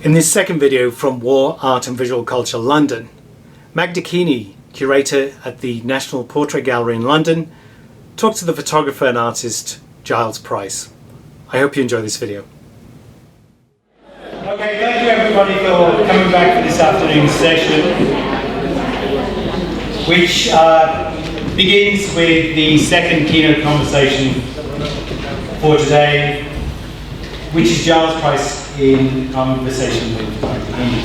In this second video from War, Art and Visual Culture London, Magda Keaney, curator at the National Portrait Gallery in London, talked to the photographer and artist Giles Price. I hope you enjoy this video. Okay, thank you everybody for coming back for this afternoon's session, which begins with the second keynote conversation for today, which is Giles Price in conversation with Magda Keaney.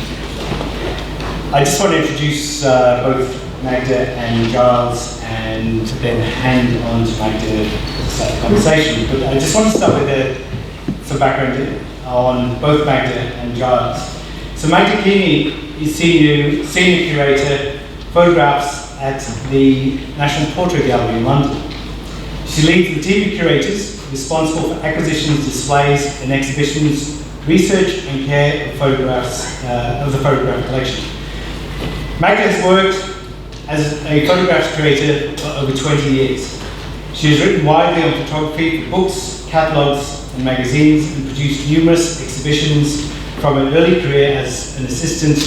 I just want to introduce both Magda and Giles and then hand on to Magda to start the conversation. But I just want to start with some background on both Magda and Giles. So Magda Keaney is senior curator, photographs at the National Portrait Gallery in London. She leads the team of curators responsible for acquisitions, displays and exhibitions, research and care of photographs of the photograph collection. Magda has worked as a photographs curator for over 20 years. She has written widely on photography for books, catalogues and magazines and produced numerous exhibitions from her early career as an assistant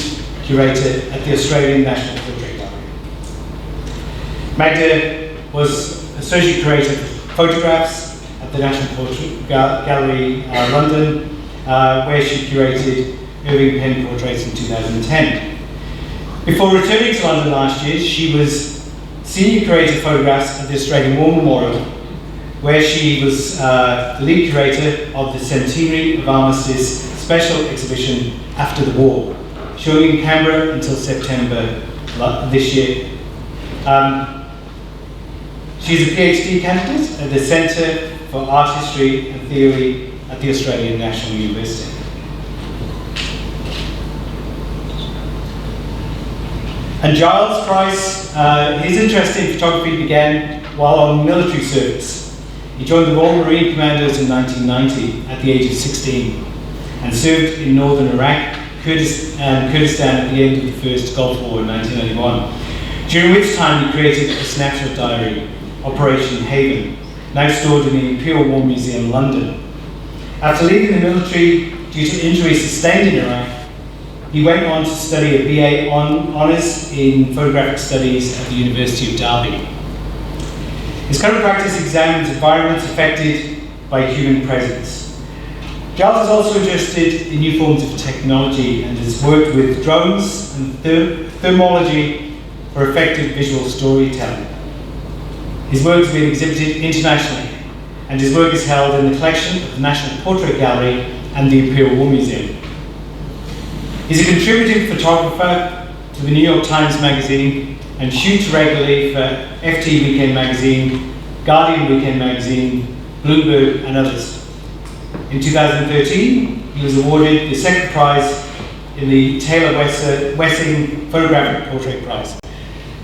curator at the Australian National Portrait Gallery. Magda was associate curator for photographs at the National Portrait Gallery London, where she curated Irving Penn portraits in 2010. Before returning to London last year, she was senior curator of photographs at the Australian War Memorial, where she was the lead curator of the Centenary of Armistice special exhibition After the War, showing in Canberra until September this year. She's a PhD candidate at the Centre for Art History and Theory at the Australian National University. And Giles Price, his interest in photography began while on military service. He joined the Royal Marine Commandos in 1990 at the age of 16 and served in northern Iraq, Kurdistan at the end of the First Gulf War in 1991, during which time he created a snapshot diary, Operation Haven, now stored in the Imperial War Museum, London. After leaving the military due to injuries sustained in Iraq, he went on to study a BA Honours in Photographic Studies at the University of Derby. His current practice examines environments affected by human presence. Giles is also interested in new forms of technology and has worked with drones and thermology for effective visual storytelling. His work has been exhibited internationally, and his work is held in the collection of the National Portrait Gallery and the Imperial War Museum. He's a contributing photographer to the New York Times Magazine and shoots regularly for FT Weekend Magazine, Guardian Weekend Magazine, Bloomberg and others. In 2013, he was awarded the second prize in the Taylor Wessing Photographic Portrait Prize.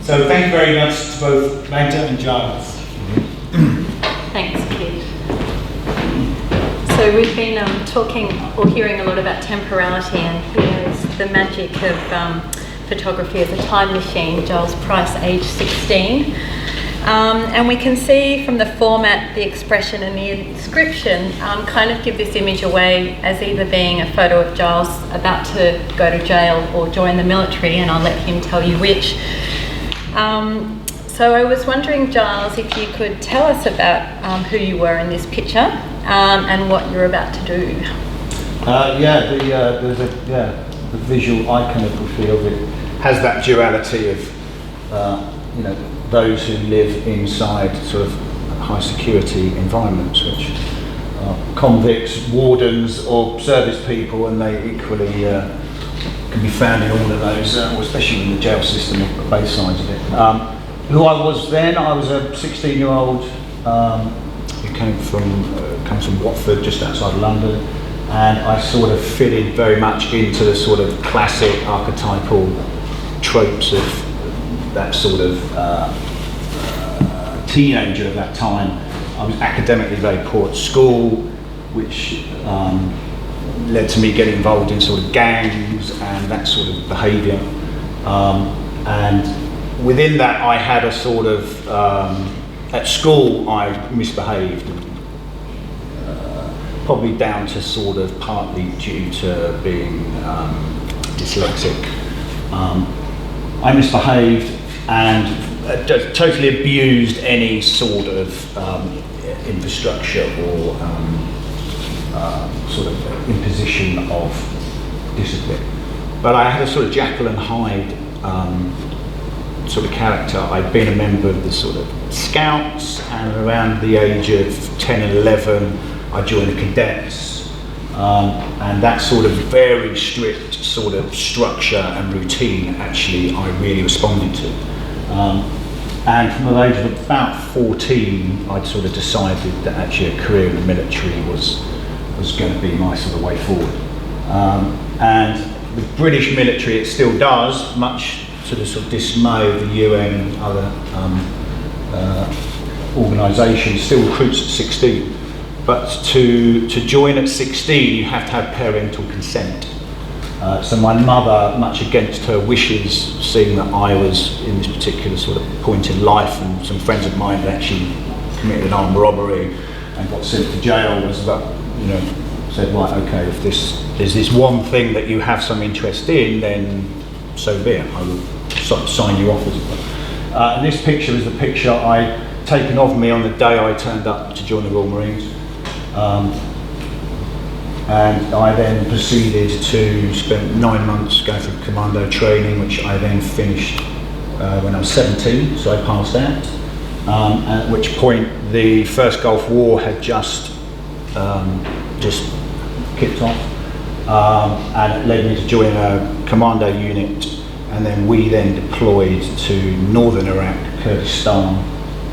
So thank you very much to both Magda and Giles. Thanks, Keith. So we've been talking or hearing a lot about temporality, and here is the magic of photography as a time machine. Giles Price, age 16. And we can see from the format, the expression and the inscription kind of give this image away as either being a photo of Giles about to go to jail or join the military, and I'll let him tell you which. So I was wondering, Giles, if you could tell us about who you were in this picture and what you're about to do. The visual iconography of it has that duality of, those who live inside sort of high security environments, which are convicts, wardens, or service people, and they equally can be found in all of those, especially in the jail system on both sides of it. Who I was then, I was a 16-year-old who came from Watford, just outside of London, and I sort of fitted very much into the sort of classic archetypal tropes of that sort of teenager of that time. I was academically very poor at school, which led to me getting involved in sort of gangs and that sort of behaviour. And within that, I had a sort of, at school I misbehaved. probably down to sort of partly due to being dyslexic. I misbehaved and totally abused any sort of infrastructure or sort of imposition of discipline. But I had a sort of Jekyll and Hyde sort of character. I'd been a member of the sort of Scouts, and around the age of 10 and 11 I joined the Cadets, and that sort of very strict sort of structure and routine actually I really responded to. And from the age of about 14 I'd sort of decided that actually a career in the military was going to be my sort of way forward. And the British military, it still does, much to the sort of dismay of the UN and other organisations, still recruits at 16. But to join at 16, you have to have parental consent. So my mother, much against her wishes, seeing that I was in this particular sort of point in life, and some friends of mine had actually committed an armed robbery and got sent to jail, was that, said, right, okay, if there's this one thing that you have some interest in, then so be it. I will sign you off as it were. And this picture is the picture I'd taken of me on the day I turned up to join the Royal Marines. And I then proceeded to spend 9 months going through commando training, which I then finished when I was 17, so I passed out. At which point the first Gulf War had just kicked off, and it led me to join a commando unit, and then we then deployed to northern Iraq, Kurdistan,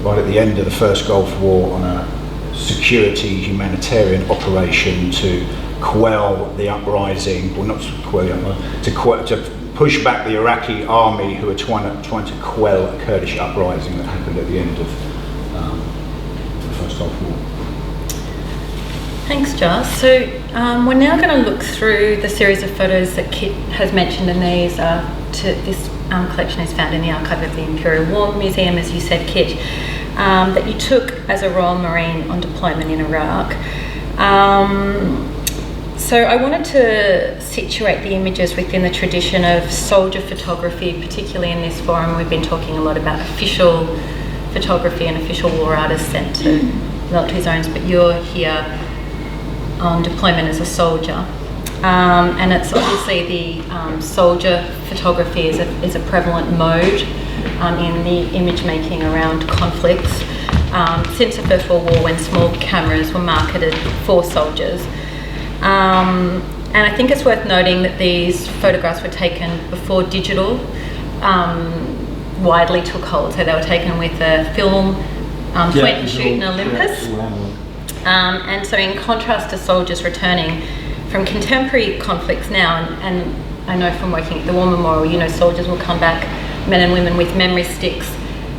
right at the end of the first Gulf War on a security humanitarian operation to quell the uprising, or not to quell the uprising, to push back the Iraqi army who were trying to quell a Kurdish uprising that happened at the end of the first Gulf War. Thanks, Giles. So we're now going to look through the series of photos that Kit has mentioned, and this collection is found in the archive of the Imperial War Museum, as you said, Kit, that you took as a Royal Marine on deployment in Iraq. So I wanted to situate the images within the tradition of soldier photography, particularly in this forum. We've been talking a lot about official photography and official war artists sent to military zones, but you're here on deployment as a soldier. And it's obviously the soldier photography is a prevalent mode in the image making around conflicts since the First World War, when small cameras were marketed for soldiers. And I think it's worth noting that these photographs were taken before digital widely took hold. So they were taken with a film, point and shoot in Olympus. And so in contrast to soldiers returning from contemporary conflicts now, and I know from working at the War Memorial, soldiers will come back, men and women, with memory sticks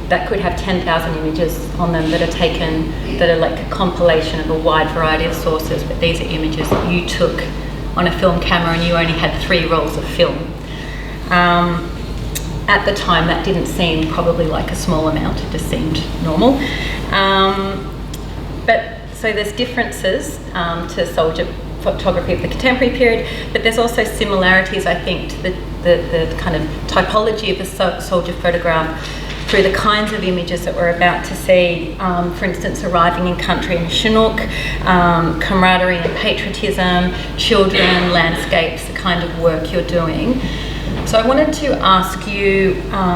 that could have 10,000 images on them that are taken, that are like a compilation of a wide variety of sources, but these are images that you took on a film camera, and you only had 3 rolls of film. At the time, that didn't seem probably like a small amount, it just seemed normal. But so there's differences to soldier photography of the contemporary period, but there's also similarities, I think, to the kind of typology of the soldier photograph through the kinds of images that we're about to see. For instance, arriving in country in Chinook, camaraderie and patriotism, children, landscapes, the kind of work you're doing. So I wanted to ask you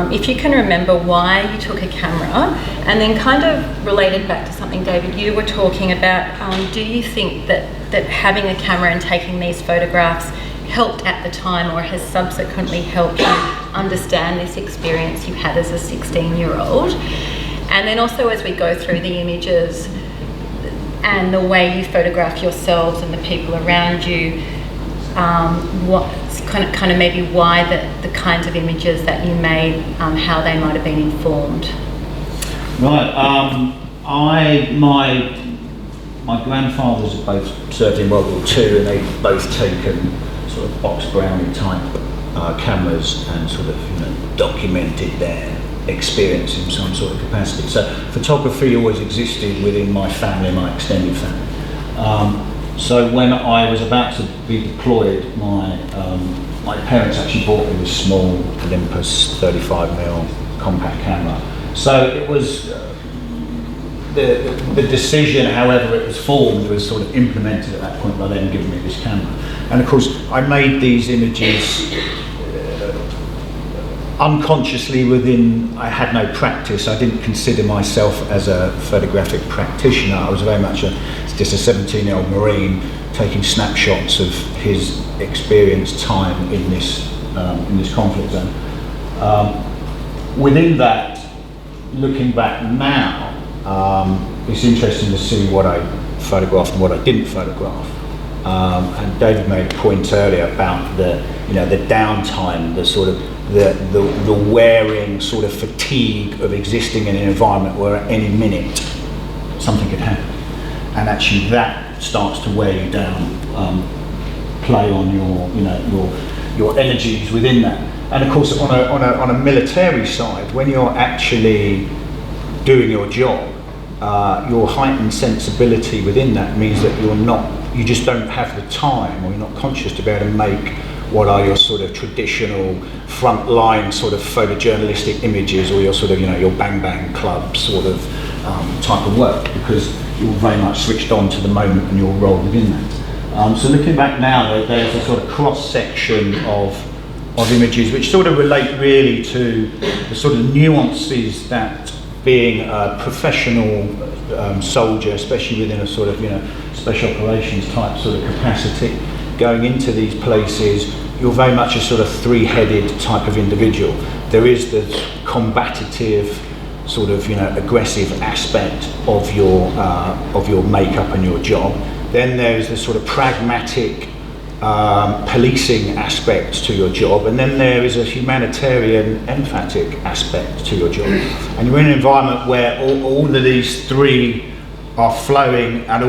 if you can remember why you took a camera, and then kind of related back to something, David, you were talking about, do you think that having a camera and taking these photographs helped at the time, or has subsequently helped you understand this experience you had as a 16-year-old? And then also, as we go through the images and the way you photograph yourselves and the people around you, what's kind of maybe why the kinds of images that you made, how they might have been informed. Right. My grandfathers had both served in World War II, and they'd both taken sort of box Brownie type cameras and sort of documented their experience in some sort of capacity. So photography always existed within my family, my extended family. So when I was about to be deployed, my parents actually bought me this small Olympus 35mm compact camera. So it was the decision, however it was formed, was sort of implemented at that point by them giving me this camera. And of course, I made these images unconsciously I had no practice. I didn't consider myself as a photographic practitioner. I was very much just a 17-year-old Marine taking snapshots of his experience time in this conflict zone. Within that, looking back now, it's interesting to see what I photographed and what I didn't photograph. And David made a point earlier about the downtime, the sort of the wearing sort of fatigue of existing in an environment where at any minute something could happen, and actually that starts to wear you down, play on your energies within that. And of course, on a military side, when you're actually doing your job, your heightened sensibility within that means that you just don't have the time, or you're not conscious to be able to make what are your sort of traditional frontline sort of photojournalistic images, or your sort of your bang bang club sort of type of work, because you're very much switched on to the moment and your role within that. So looking back now, there's a sort of cross section of images which sort of relate really to the sort of nuances that being a professional soldier, especially within a sort of special operations type sort of capacity, going into these places, you're very much a sort of three-headed type of individual. There is the combative, sort of aggressive aspect of your makeup and your job. Then there's the sort of pragmatic policing aspect to your job, and then there is a humanitarian, emphatic aspect to your job. And you're in an environment where all of these three are flowing at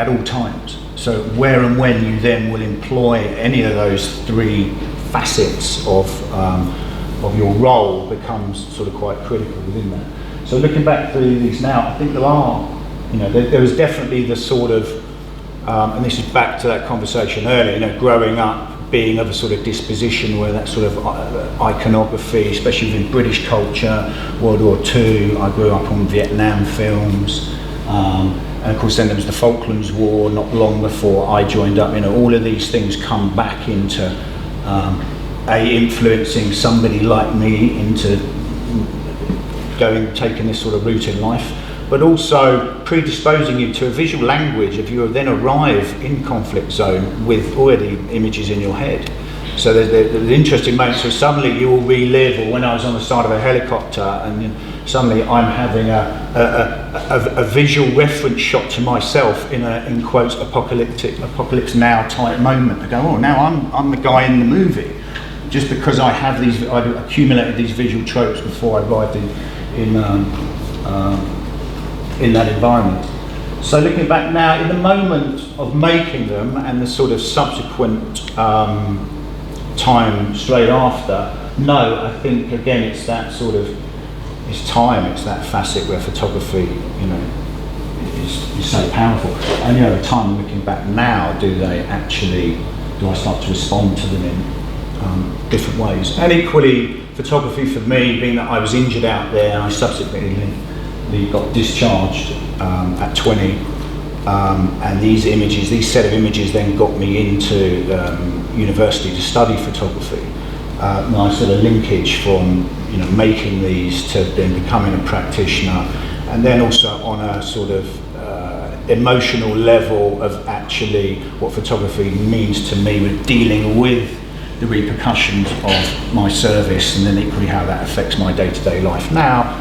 all times. So where and when you then will employ any of those three facets of your role becomes sort of quite critical within that. So looking back through these now, I think there is definitely the sort of, and this is back to that conversation earlier, growing up, being of a sort of disposition where that sort of iconography, especially within British culture, World War II, I grew up on Vietnam films, and of course then there was the Falklands War not long before I joined up. All of these things come back into influencing somebody like me into taking this sort of route in life, but also predisposing you to a visual language if you then arrive in conflict zone with already images in your head. So there's interesting moments where suddenly you will relive, or when I was on the side of a helicopter and suddenly I'm having a visual reference shot to myself in quotes apocalypse now type moment. I go, oh, now I'm the guy in the movie, just because I'd accumulated these visual tropes before I arrived in that environment. So looking back now, in the moment of making them and the sort of subsequent time straight after, no, I think again it's that sort of, it's time, it's that facet where photography, is so powerful. And the time looking back now, do I start to respond to them in different ways? And equally, photography for me, being that I was injured out there and I subsequently got discharged at 20, and these set of images then got me into university to study photography. Nice sort of linkage from making these to then becoming a practitioner, and then also on a sort of emotional level of actually what photography means to me with dealing with the repercussions of my service, and then equally how that affects my day-to-day life now,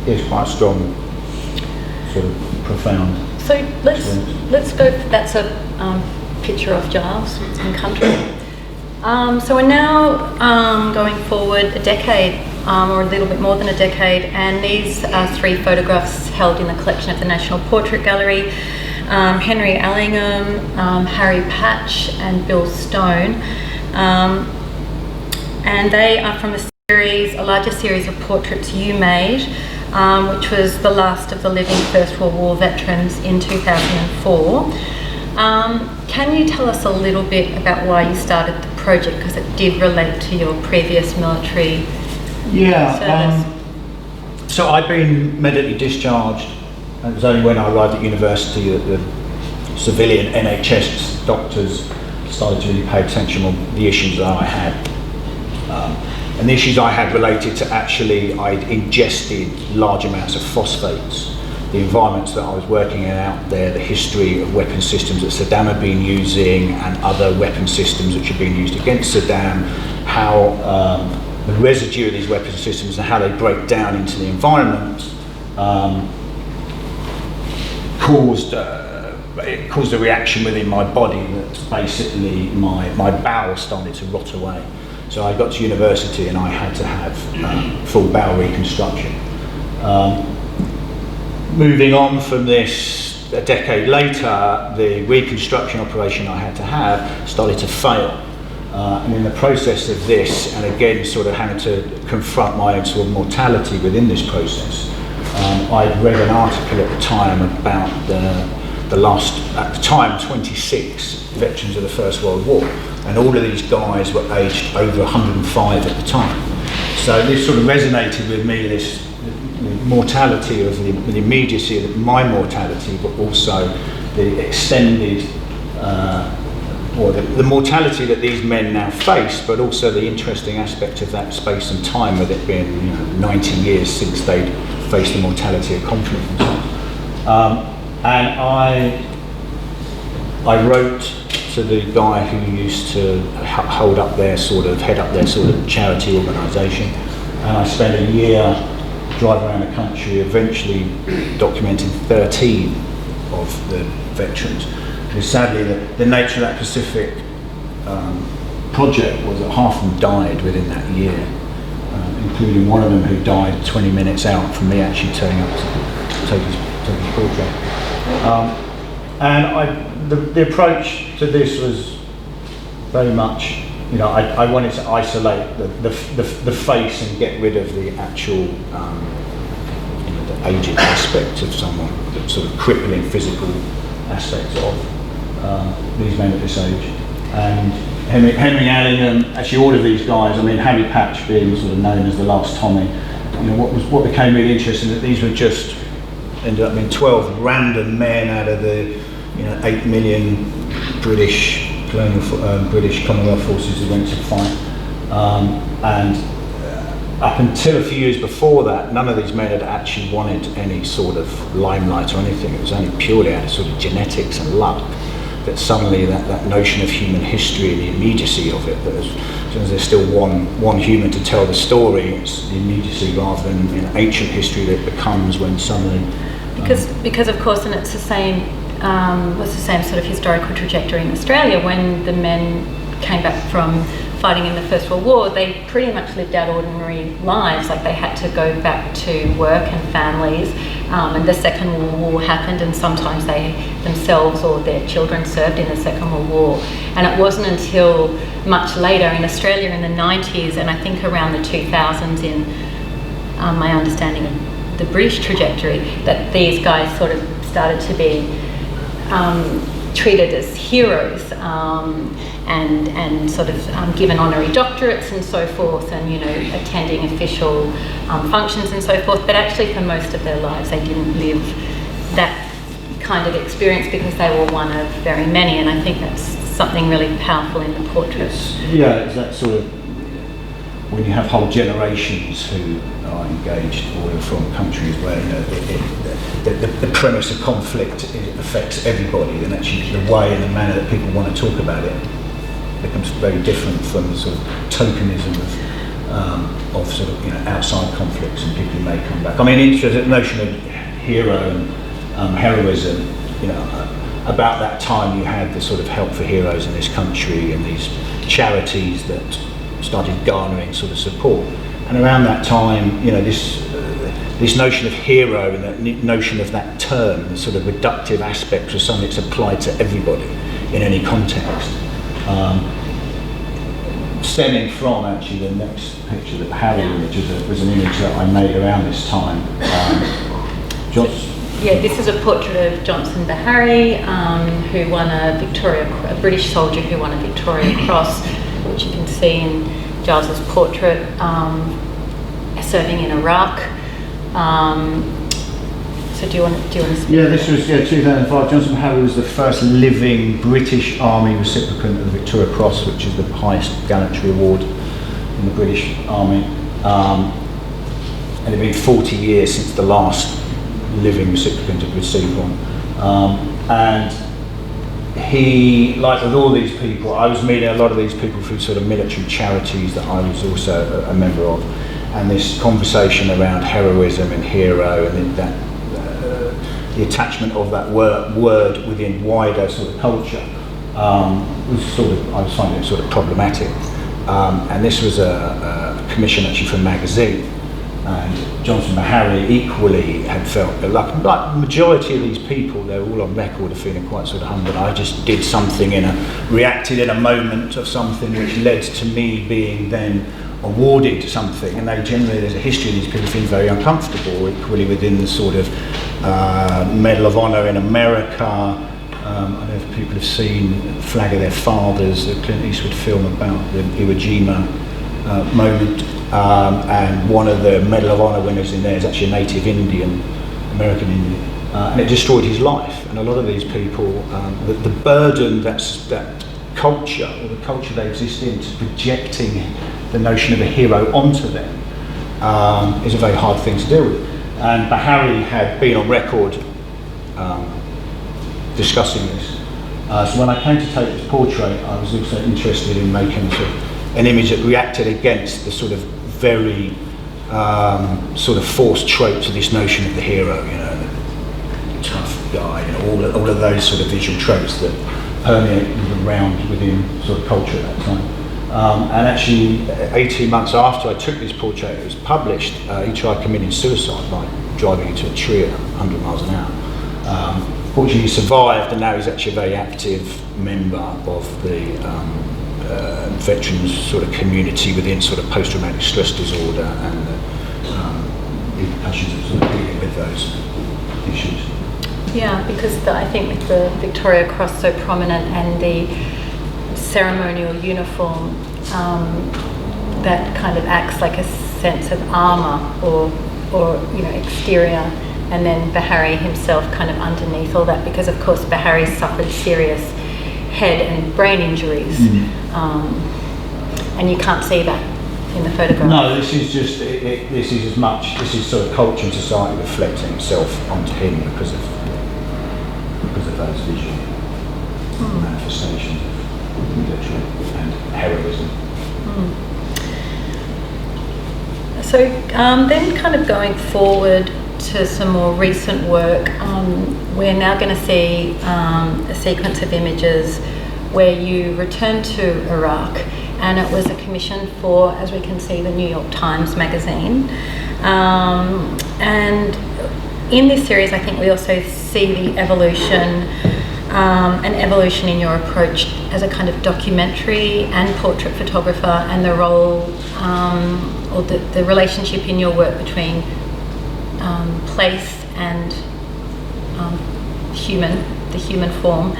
is quite strong, sort of profound. So let's go. That's a picture of Giles in country. So we're now going forward a decade, or a little bit more than a decade, and these are three photographs held in the collection of the National Portrait Gallery. Henry Allingham, Harry Patch and Bill Stone, and they are from a larger series of portraits you made which was the last of the living First World War veterans in 2004. Can you tell us a little bit about why you started the project, because it did relate to your previous military service? So I'd been medically discharged, and it was only when I arrived at university that the civilian NHS doctors started to really pay attention on the issues that I had. And the issues I had related to actually I'd ingested large amounts of phosphates. The environments that I was working in out there, the history of weapon systems that Saddam had been using and other weapon systems which had been used against Saddam, how the residue of these weapon systems and how they break down into the environment caused a reaction within my body that basically my bowel started to rot away. So I got to university and I had to have full bowel reconstruction. Moving on from this, a decade later, the reconstruction operation I had to have started to fail. And in the process of this, and again sort of having to confront my own sort of mortality within this process, I'd read an article at the time about the last, at the time, 26 veterans of the First World War. And all of these guys were aged over 105 at the time. So this sort of resonated with me, this mortality of the immediacy of my mortality, but also the extended, or the mortality that these men now face, but also the interesting aspect of that space and time, with it being 90 years since they'd faced the mortality of conflict and so on. And I wrote to the guy who used to head up their sort of charity organisation, and I spent a year driving around the country, eventually documenting 13 of the veterans. Because sadly, the nature of that Pacific project was that half of them died within that year, including one of them who died 20 minutes out from me actually turning up to take his portrait. And the approach to this was very much, I wanted to isolate the face and get rid of the actual the aging aspect of someone, the sort of crippling physical aspects of these men at this age. And Henry Allingham, actually all of these guys, Harry Patch being sort of known as the last Tommy, what became really interesting, that these were just ended up being 12 random men out of the 8 million British British Commonwealth forces who went to fight, and up until a few years before that, none of these men had actually wanted any sort of limelight or anything. It was only purely out of sort of genetics and luck that suddenly that notion of human history and the immediacy of it, that as soon as there's still one human to tell the story, it's the immediacy rather than ancient history that it becomes when suddenly... Because of course, and it's the same was the same sort of historical trajectory in Australia. When the men came back from fighting in the First World War, they pretty much lived out ordinary lives. Like, they had to go back to work and families, and the Second World War happened, and sometimes they themselves or their children served in the Second World War. And it wasn't until much later in Australia in the 90s, and I think around the 2000s, in my understanding of the British trajectory, that these guys sort of started to be treated as heroes, and sort of given honorary doctorates and so forth, and attending official functions and so forth. But actually, for most of their lives, they didn't live that kind of experience because they were one of very many. And I think that's something really powerful in the portrait. Yeah, it's that sort of, when you have whole generations who are engaged or from countries where the premise of conflict affects everybody, then actually the way and the manner that people want to talk about it becomes very different from the sort of tokenism of sort of outside conflicts and people who may come back. The notion of hero and heroism, about that time you had the sort of help for heroes in this country and these charities that started garnering sort of support. And around that time, this notion of hero and that notion of that term, the sort of reductive aspect of something that's applied to everybody in any context, stemming from actually the next picture, the Harry image, was an image that I made around this time. Yeah, this is a portrait of Johnson Bahari, who won a British soldier who won a Victoria Cross, which you can see in Giles's portrait, serving in Iraq. So do you want to speak? Yeah, this was 2005. Johnson Bahari was the first living British Army recipient of the Victoria Cross, which is the highest gallantry award in the British Army. And it had been 40 years since the last living recipient had received one. And he, like with all these people, I was meeting a lot of these people through sort of military charities that I was also a member of. And this conversation around heroism and hero and that the attachment of that word within wider sort of culture was sort of, I was finding it sort of problematic. And this was a commission actually from a magazine. And Johnson Bahari equally had felt that, like the majority of these people, they're all on record of feeling quite sort of humble. I just did something reacted in a moment of something which led to me being then awarded something, and they generally, there's a history of these people feeling very uncomfortable, equally within the sort of Medal of Honor in America. I don't know if people have seen Flag of Their Fathers, the Clint Eastwood film about the Iwo Jima moment, and one of the Medal of Honor winners in there is actually a native Indian, American Indian, and it destroyed his life. And a lot of these people, the burden that culture, or the culture they exist in, to projecting the notion of a hero onto them is a very hard thing to deal with. And Bahari had been on record discussing this. So when I came to take this portrait, I was also interested in making an image that reacted against the sort of very sort of forced tropes of this notion of the hero, you know, the tough guy, you know, all of those sort of visual tropes that permeate around within sort of culture at that time. And actually, 18 months after I took this portrait, it was published, he tried committing suicide by driving into a tree at 100 miles an hour. Fortunately, he survived, and now he's actually a very active member of the veterans sort of community within sort of post-traumatic stress disorder and the repercussions of sort of dealing with those issues. Yeah, because I think with the Victoria Cross so prominent and the ceremonial uniform that kind of acts like a sense of armour or you know, exterior, and then Bahari himself kind of underneath all that, because of course Bahari suffered serious head and brain injuries, and you can't see that in the photograph. No, this is just this is sort of culture and society reflecting itself onto him because of those visual manifestations of military and heroism. So then kind of going forward to some more recent work, we're now going to see a sequence of images where you returned to Iraq, and it was a commission for, as we can see, the New York Times magazine. And in this series, I think we also see the evolution, an evolution in your approach as a kind of documentary and portrait photographer, and the role or the relationship in your work between place and the human form,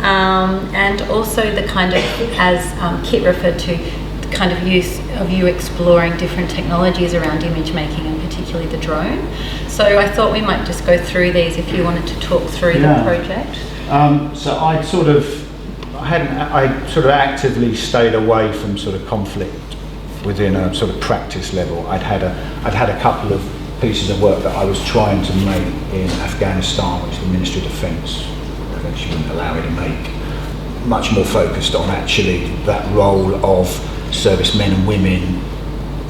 and also the kind of, as Kit referred to, the kind of use of you exploring different technologies around image making, and particularly the drone. So I thought we might just go through these if you wanted to talk through the project. So I sort of actively stayed away from sort of conflict within a sort of practice level. I'd had a couple of pieces of work that I was trying to make in Afghanistan, which the Ministry of Defence eventually wouldn't allow me to make, much more focused on actually that role of servicemen and women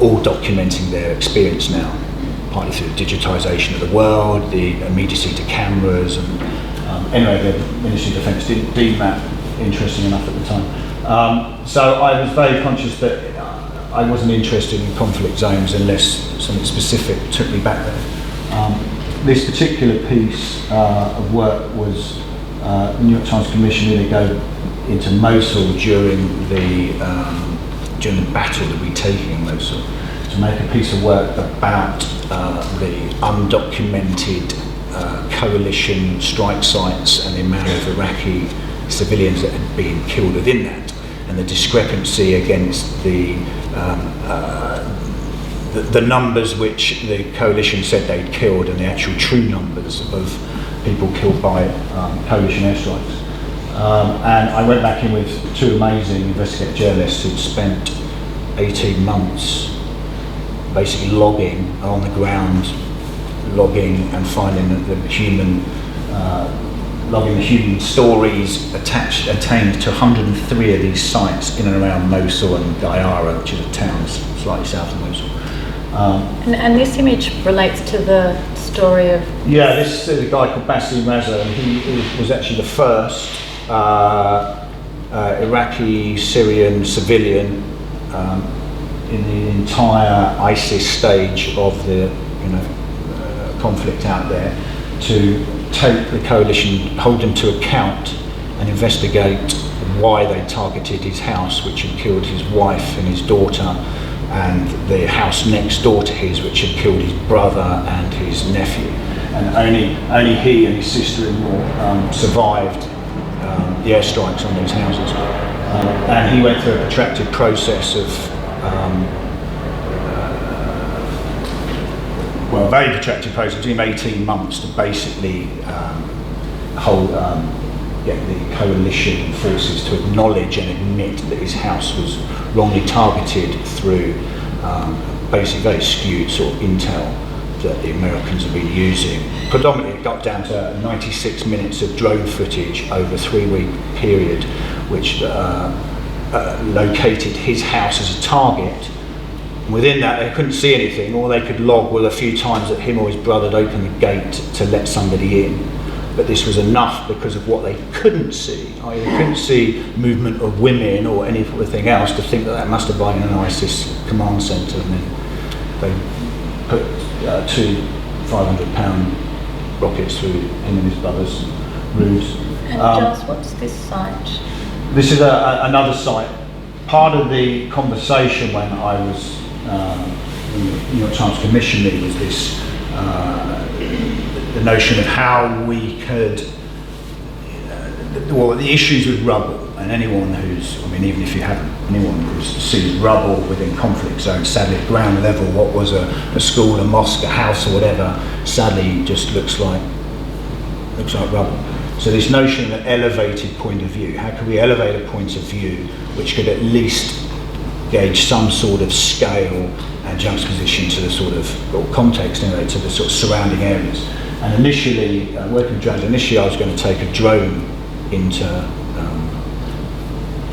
all documenting their experience now, partly through digitisation of the world, the immediacy to cameras, and anyway, the Ministry of Defence didn't deem that interesting enough at the time. So I was very conscious that I wasn't interested in conflict zones unless something specific took me back there. This particular piece of work was the New York Times commissioned me to go into Mosul during the during the battle, the retaking, those sort, to make a piece of work about the undocumented coalition strike sites and the amount of Iraqi civilians that had been killed within that, and the discrepancy against the numbers which the coalition said they'd killed and the actual true numbers of people killed by coalition airstrikes. And I went back in with two amazing investigative journalists who'd spent 18 months basically logging on the ground, logging and finding the human stories attained to 103 of these sites in and around Mosul and Diyara, which is a town slightly south of Mosul. And this image relates to the story of... Yeah, this is a guy called Basim Raza, and he was actually the first Iraqi Syrian civilian in the entire ISIS stage of the conflict out there to take the coalition, hold them to account and investigate why they targeted his house, which had killed his wife and his daughter, and the house next door to his, which had killed his brother and his nephew. And only he and his sister-in-law survived the airstrikes on these houses. And he went through a protracted process of a very protracted process, it took him 18 months to basically get the coalition forces to acknowledge and admit that his house was wrongly targeted through basically very skewed sort of intel that the Americans have been using. Predominantly it got down to 96 minutes of drone footage over a 3-week period, which located his house as a target. Within that, they couldn't see anything. All they could log were a few times that him or his brother had opened the gate to let somebody in. But this was enough because of what they couldn't see. They couldn't see movement of women or anything else to think that must have been an ISIS command centre. And then they put 2 500-pound rockets through him and his brother's roofs. And Giles, what's this site? This is another site. Part of the conversation when I was when the New York Times commissioned me was this the notion of how we could the issues with rubble, and anyone who's, I mean, even if you haven't, anyone who sees rubble within conflict zones, sadly at ground level, what was a school, a mosque, a house or whatever, sadly just looks like rubble. So this notion of an elevated point of view, how can we elevate a point of view which could at least gauge some sort of scale and juxtaposition to the sort of, or context anyway, to the sort of surrounding areas. And initially, working with drones, I was going to take a drone into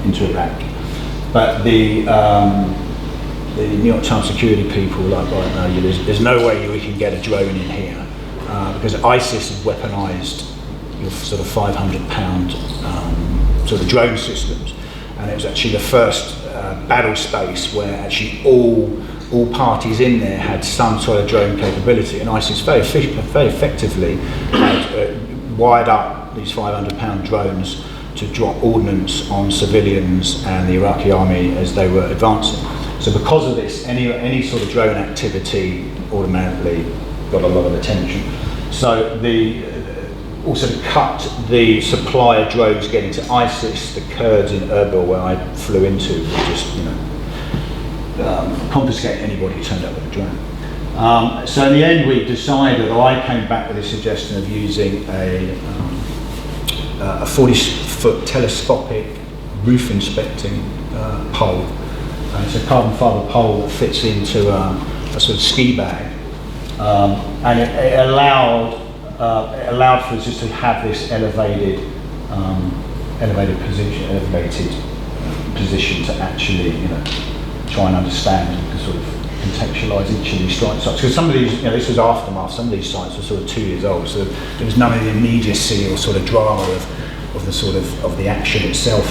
Iraq. But the New York Times security people were like, right, no, there's no way we can get a drone in here, because ISIS has weaponized your sort of 500-pound sort of drone systems, and it was actually the first battle space where actually all parties in there had some sort of drone capability, and ISIS very effectively had wired up these 500-pound drones to drop ordnance on civilians and the Iraqi army as they were advancing. So because of this, any sort of drone activity automatically got a lot of attention. So also to cut the supply of drones getting to ISIS, the Kurds in Erbil, where I flew into, would just confiscate anybody who turned up with a drone. So in the end, we decided, or I came back with a suggestion of using a 40-foot telescopic roof inspecting pole. It's a carbon fibre pole that fits into a sort of ski bag, and it allowed for us just to have this elevated position to actually, try and understand and sort of contextualise each of these strike sites. Because some of these, this was aftermath. Some of these sites were sort of 2 years old, so there was none of the immediacy or sort of drama of the sort of the action itself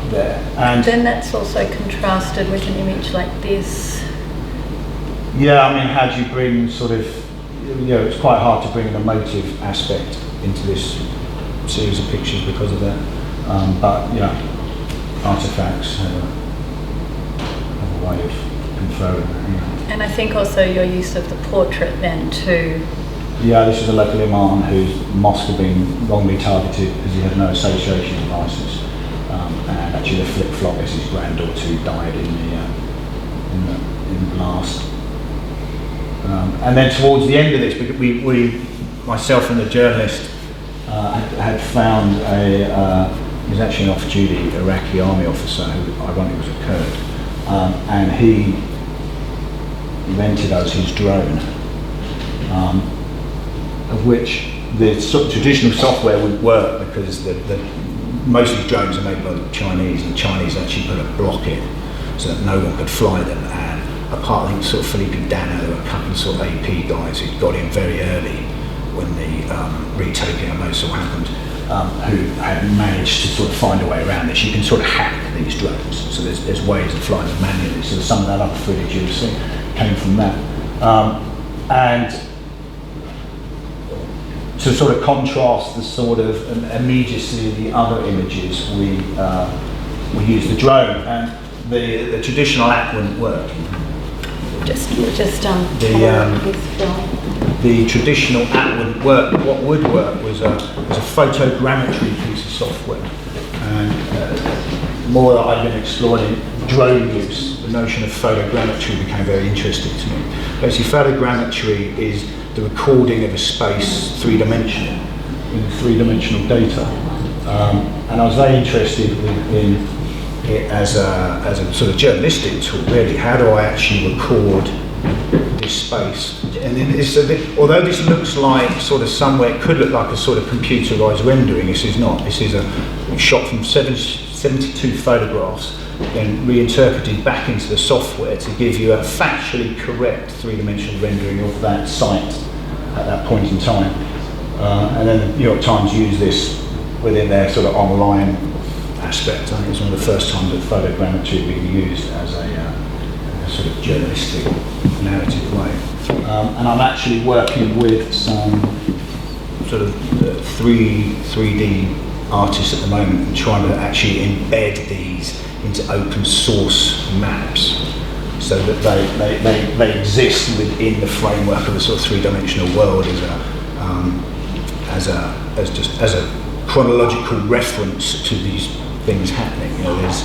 there. And then that's also contrasted with an image like this. Yeah, I mean, how do you bring sort of, it's quite hard to bring an emotive aspect into this series of pictures because of that. But artifacts way of conferring that. Yeah. And I think also your use of the portrait then too. Yeah, this is a local imam whose mosque had been wrongly targeted because he had no association with ISIS. And actually the flip-flop is his granddaughter who died in the blast. And then towards the end of this, we myself and the journalist had found he was actually an off-duty Iraqi army officer who ironically was a Kurd, and he rented us his drone, of which the traditional software would work because most of the drones are made by the Chinese, and the Chinese actually put a block in so that no one could fly them. And apart, I think sort of Philippe Dano, there were a couple of sort of AP guys who got in very early when the retaking of Mosul happened, who had managed to sort of find a way around this. You can sort of hack these drones, so there's ways of flying them manually. So some of that other footage you've seen came from that. And to sort of contrast the sort of immediacy of the other images, we used the drone, and the traditional app wouldn't work. The traditional app wouldn't work. What would work was a photogrammetry piece of software, and more that I've been exploring drone use, the notion of photogrammetry became very interesting to me. Basically, photogrammetry is the recording of a space three-dimensional, in three-dimensional data, and I was very interested in it as a sort of journalistic tool. Really, how do I actually record this space? And although this looks like sort of somewhere, it could look like a sort of computerized rendering. This is not. This is a shot from 72 photographs, then reinterpreted back into the software to give you a factually correct three-dimensional rendering of that site at that point in time. And then the New York Times used this within their sort of online aspect. I think it was one of the first times that photogrammetry being used as a sort of journalistic narrative way. And I'm actually working with some sort of 3D artists at the moment and trying to actually embed these into open source maps so that they exist within the framework of a sort of three-dimensional world as a chronological reference to these things happening. You know, there's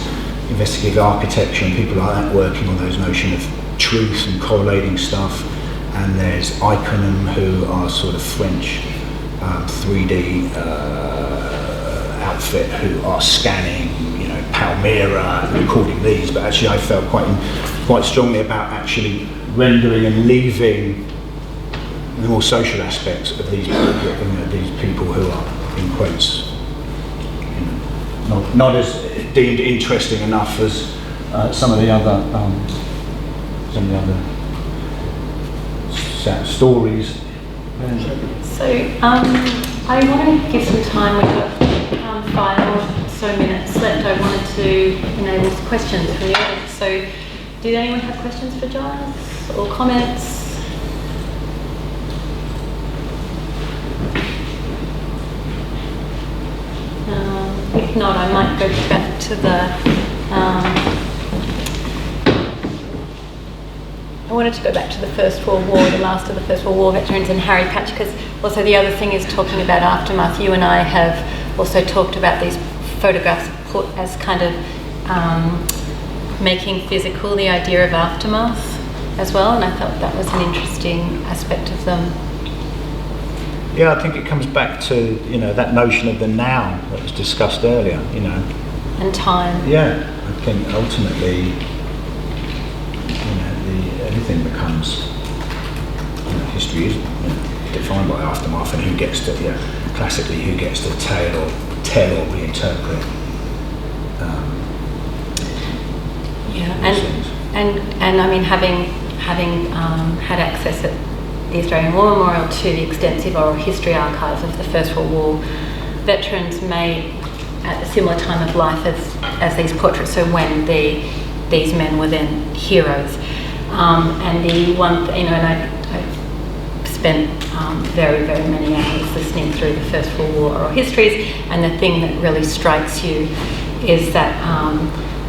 investigative architecture and people like that working on those notion of truth and correlating stuff, and there's Iconum, who are sort of French 3D outfit who are scanning, you know, Palmyra and recording these. But actually, I felt quite strongly about actually rendering and leaving the more social aspects of these people who are, in quotes, not as deemed interesting enough as some of the other stories. So I want to give some time. We've got 5 or so minutes left. I wanted to enable questions from the audience. So, did anyone have questions for Giles or comments? If not, I might go back to the. I wanted to go back to the First World War, the last of the First World War veterans, and Harry Patch, because also the other thing is talking about aftermath. You and I have also talked about these photographs put as kind of making physical the idea of aftermath as well, and I felt that was an interesting aspect of them. Yeah, I think it comes back to, you know, that notion of the now that was discussed earlier, you know. And time. Yeah, I think ultimately, you know, everything becomes, you know, history is, you know, defined by aftermath, and who gets to, classically, who gets to tell or reinterpret. And I mean, having had access at the Australian War Memorial to the extensive oral history archives of the First World War, veterans made at a similar time of life as these portraits, so when these men were then heroes. And the one, you know, and I spent very, very many hours listening through the First World War oral histories, and the thing that really strikes you is that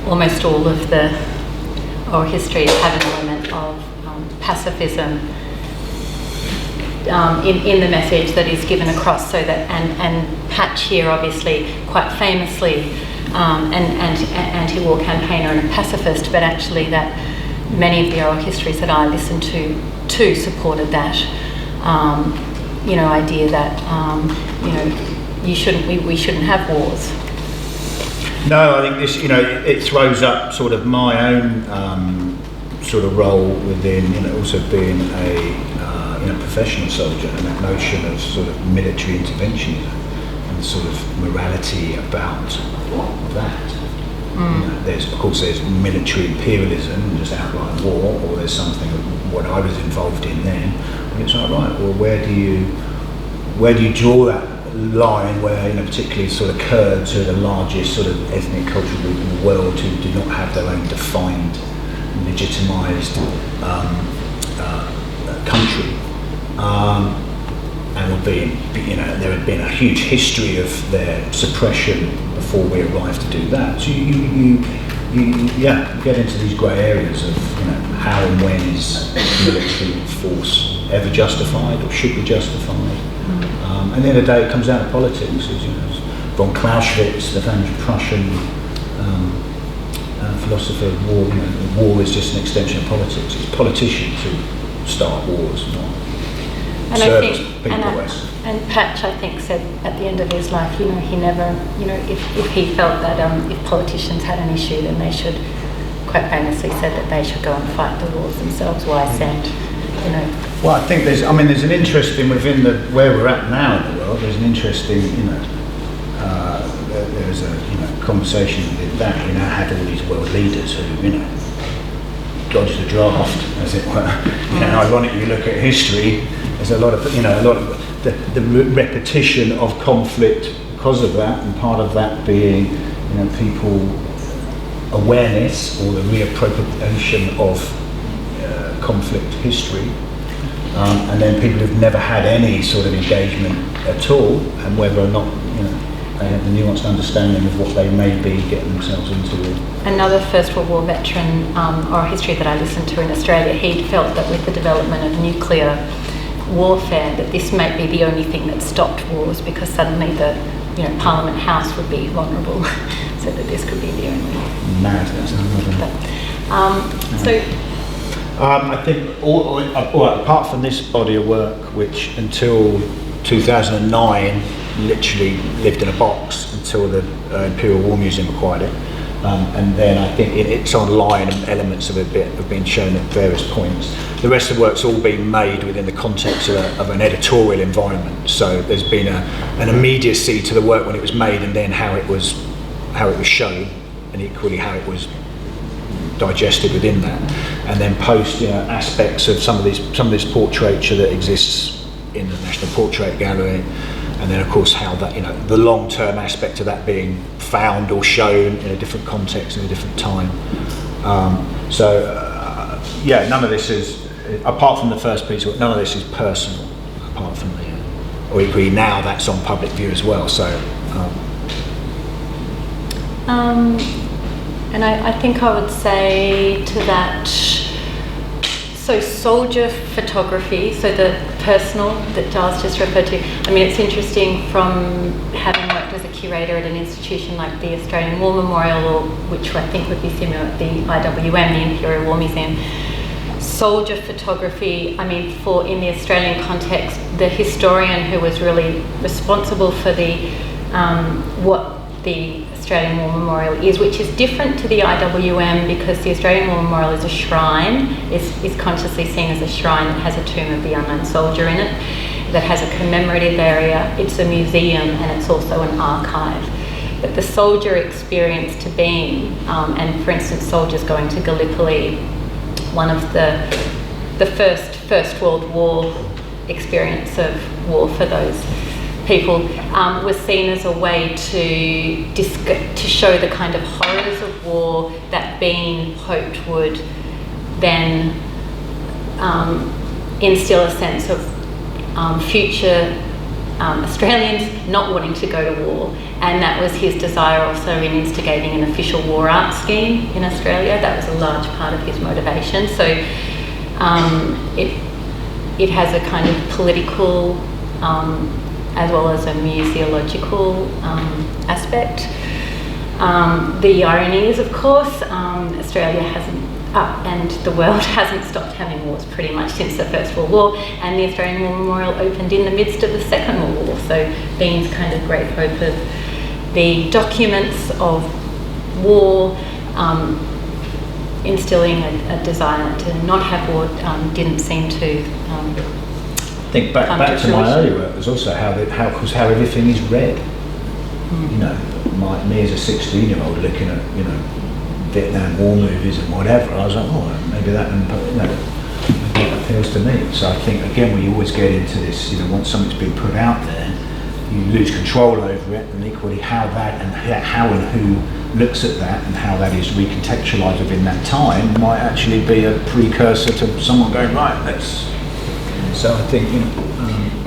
almost all of oral histories have an element of pacifism in the message that is given across, so that and Patch here obviously quite famously an anti-war campaigner and a pacifist, but actually that many of the oral histories that I listened to supported that idea that we shouldn't have wars. No, I think this, it throws up sort of my own sort of role within, also being a professional soldier, and that notion of sort of military intervention and sort of morality about that. There's military imperialism, just outright war, or there's something of what I was involved in then. And it's like, right, well, where do you draw that line where, particularly sort of Kurds, who are the largest sort of ethnic cultural group in the world, who do not have their own defined, legitimised country, and there had been a huge history of their suppression before we arrived to do that. So you get into these grey areas of how and when is military force ever justified or should be justified. And at the end of the day, it comes down to politics. Von Clausewitz, the famous Prussian philosopher of war, war is just an extension of politics. It's politicians who start wars, not service people. And Patch, I think, said at the end of his life, he never, if he felt that if politicians had an issue, then they should, quite famously said that they should go and fight the wars themselves. Why send, Well, I think there's an interesting, within where we're at now in the world, there's an interesting, there's a conversation with that. Had all these world leaders who, dodged the draft, as it were. Ironically, you look at history, there's a lot of the repetition of conflict because of that, and part of that being, people awareness or the reappropriation of conflict history, and then people who've never had any sort of engagement at all, and whether or not they have the nuanced understanding of what they may be getting themselves into. Another First World War veteran oral history that I listened to in Australia, he'd felt that with the development of nuclear warfare, that this might be the only thing that stopped wars, because suddenly the Parliament House would be vulnerable, so that this could be the only. Madness. I think, apart from this body of work, which until 2009 literally lived in a box until the Imperial War Museum acquired it, and then I think it's online and elements of it have been shown at various points. The rest of the work's all been made within the context of an editorial environment, so there's been an immediacy to the work when it was made, and then how it was shown, and equally how it was digested within that, and then post aspects of some of this portraiture that exists in the National Portrait Gallery, and then of course how that the long-term aspect of that being found or shown in a different context in a different time. None of this is, apart from the first piece, none of this is personal, apart from or equally now that's on public view as well. So. And I think I would say to that, so soldier photography, so the personal that Giles just referred to, it's interesting from having worked as a curator at an institution like the Australian War Memorial, or which I think would be similar at the IWM, the Imperial War Museum. Soldier photography, for in the Australian context, the historian who was really responsible for what the Australian War Memorial is, which is different to the IWM, because the Australian War Memorial is a shrine, is consciously seen as a shrine that has a tomb of the unknown soldier in it, that has a commemorative area. It's a museum and it's also an archive. But the soldier experience to being, and for instance, soldiers going to Gallipoli, one of the first World War experience of war for those people, was seen as a way to show the kind of horrors of war that Bean hoped would then instill a sense of future Australians not wanting to go to war, and that was his desire also in instigating an official war art scheme in Australia. That was a large part of his motivation. So it has a kind of political as well as a museological aspect. The irony is, of course, Australia hasn't and the world hasn't stopped having wars pretty much since the First World War, and the Australian War Memorial opened in the midst of the Second World War. So Bean's kind of great hope of the documents of war instilling a desire to not have war didn't seem to I think back to my earlier work was also how everything is read. You know, me as a 16-year-old looking at Vietnam War movies and whatever, I was like, oh, maybe that appeals to me. So I think again we always get into this. Once something's been put out there, you lose control over it, and equally how and who looks at that and how that is recontextualised within that time might actually be a precursor to someone going, right, let's. So I think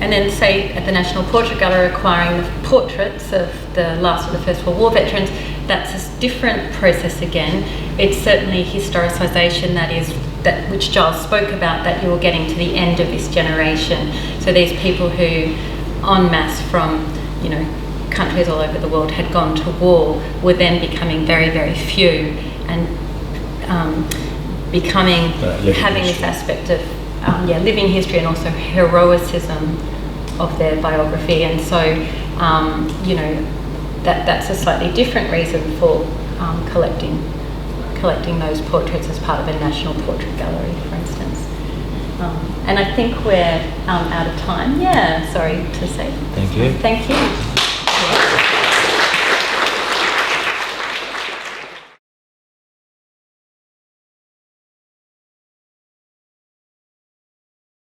and then say at the National Portrait Gallery acquiring the portraits of the last of the First World War veterans, that's a different process again. It's certainly historicisation that which Giles spoke about, that you're getting to the end of this generation. So these people who en masse from countries all over the world had gone to war were then becoming very, very few, and having this aspect of living history and also heroicism of their biography. And so that's a slightly different reason for collecting those portraits as part of a national portrait gallery, for instance. And I think we're out of time. Yeah, sorry to say. Thank you. Thank you.